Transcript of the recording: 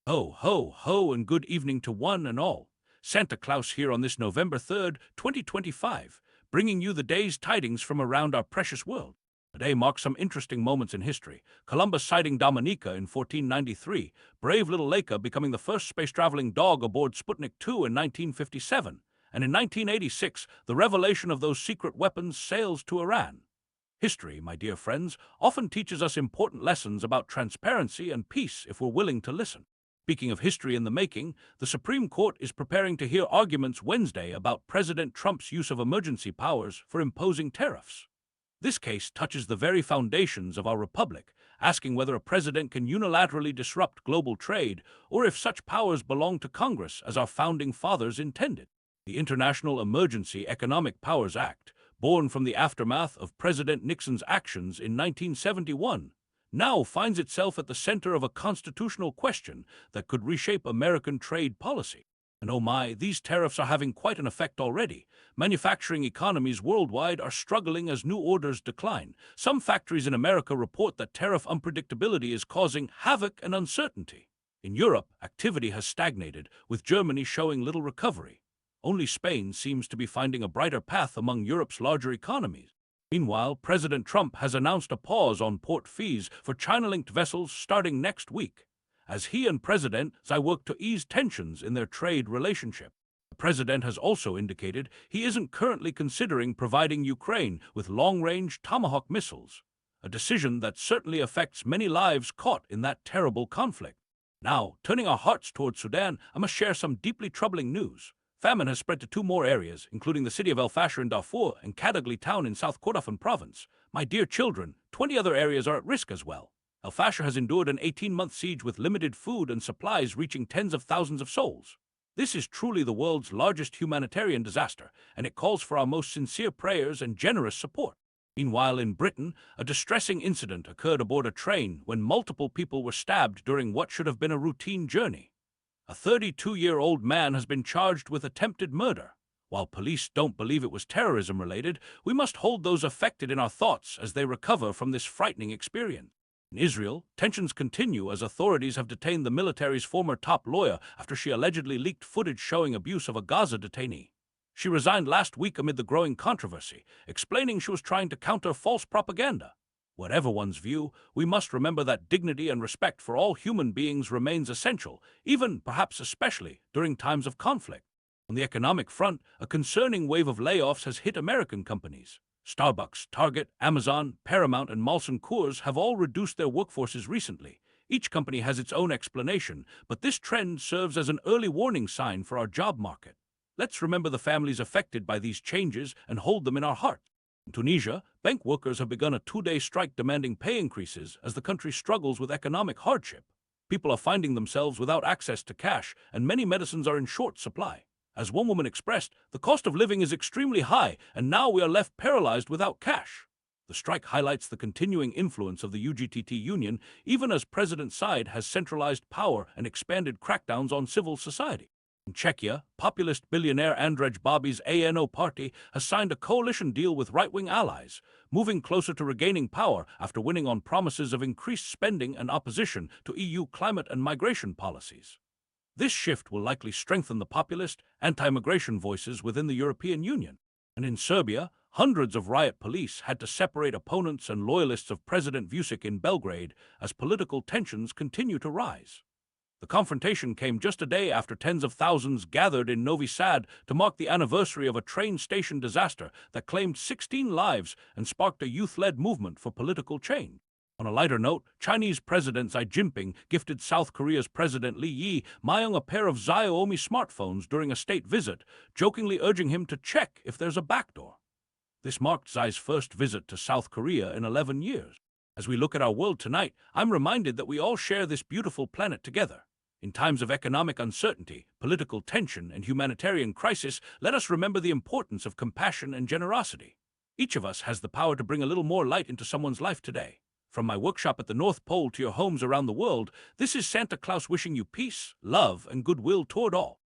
Ho, ho, ho, and good evening to one and all. Santa Claus here on this November 3rd, 2025, bringing you the day's tidings from around our precious world. Today marks some interesting moments in history. Columbus sighting Dominica in 1493, brave little Laika becoming the first space-traveling dog aboard Sputnik 2 in 1957, and in 1986, the revelation of those secret weapons sails to Iran. History, my dear friends, often teaches us important lessons about transparency and peace if we're willing to listen. Speaking of history in the making, the Supreme Court is preparing to hear arguments Wednesday about President Trump's use of emergency powers for imposing tariffs. This case touches the very foundations of our republic, asking whether a president can unilaterally disrupt global trade or if such powers belong to Congress as our founding fathers intended. The International Emergency Economic Powers Act, born from the aftermath of President Nixon's actions in 1971, now finds itself at the center of a constitutional question that could reshape American trade policy. And oh my, these tariffs are having quite an effect already. Manufacturing economies worldwide are struggling as new orders decline. Some factories in America report that tariff unpredictability is causing havoc and uncertainty. In Europe, activity has stagnated, with Germany showing little recovery. Only Spain seems to be finding a brighter path among Europe's larger economies. Meanwhile, President Trump has announced a pause on port fees for China-linked vessels starting next week, as he and President Xi work to ease tensions in their trade relationship. The president has also indicated he isn't currently considering providing Ukraine with long-range Tomahawk missiles, a decision that certainly affects many lives caught in that terrible conflict. Now, turning our hearts towards Sudan, I must share some deeply troubling news. Famine has spread to two more areas, including the city of el-Fasher in Darfur and Kadugli town in South Kordofan province. My dear children, 20 other areas are at risk as well. El-Fasher has endured an 18-month siege with limited food and supplies reaching tens of thousands of souls. This is truly the world's largest humanitarian disaster, and it calls for our most sincere prayers and generous support. Meanwhile, in Britain, a distressing incident occurred aboard a train when multiple people were stabbed during what should have been a routine journey. A 32-year-old man has been charged with attempted murder. While police don't believe it was terrorism-related, we must hold those affected in our thoughts as they recover from this frightening experience. In Israel, tensions continue as authorities have detained the military's former top lawyer after she allegedly leaked footage showing abuse of a Gaza detainee. She resigned last week amid the growing controversy, explaining she was trying to counter false propaganda. Whatever one's view, we must remember that dignity and respect for all human beings remains essential, even, perhaps especially, during times of conflict. On the economic front, a concerning wave of layoffs has hit American companies. Starbucks, Target, Amazon, Paramount, and Molson Coors have all reduced their workforces recently. Each company has its own explanation, but this trend serves as an early warning sign for our job market. Let's remember the families affected by these changes and hold them in our hearts. In Tunisia, bank workers have begun a two-day strike demanding pay increases as the country struggles with economic hardship. People are finding themselves without access to cash, and many medicines are in short supply. As one woman expressed, the cost of living is extremely high, and now we are left paralyzed without cash. The strike highlights the continuing influence of the UGTT union, even as President Said has centralized power and expanded crackdowns on civil society. In Czechia, populist billionaire Andrej Babi's ANO party has signed a coalition deal with right-wing allies, moving closer to regaining power after winning on promises of increased spending and opposition to EU climate and migration policies. This shift will likely strengthen the populist, anti-migration voices within the European Union. And in Serbia, hundreds of riot police had to separate opponents and loyalists of President Vučić in Belgrade as political tensions continue to rise. The confrontation came just a day after tens of thousands gathered in Novi Sad to mark the anniversary of a train station disaster that claimed 16 lives and sparked a youth-led movement for political change. On a lighter note, Chinese President Xi Jinping gifted South Korea's President Lee Myung a pair of Xiaomi smartphones during a state visit, jokingly urging him to check if there's a backdoor. This marked Xi's first visit to South Korea in 11 years. As we look at our world tonight, I'm reminded that we all share this beautiful planet together. In times of economic uncertainty, political tension, and humanitarian crisis, let us remember the importance of compassion and generosity. Each of us has the power to bring a little more light into someone's life today. From my workshop at the North Pole to your homes around the world, this is Santa Claus wishing you peace, love, and goodwill toward all.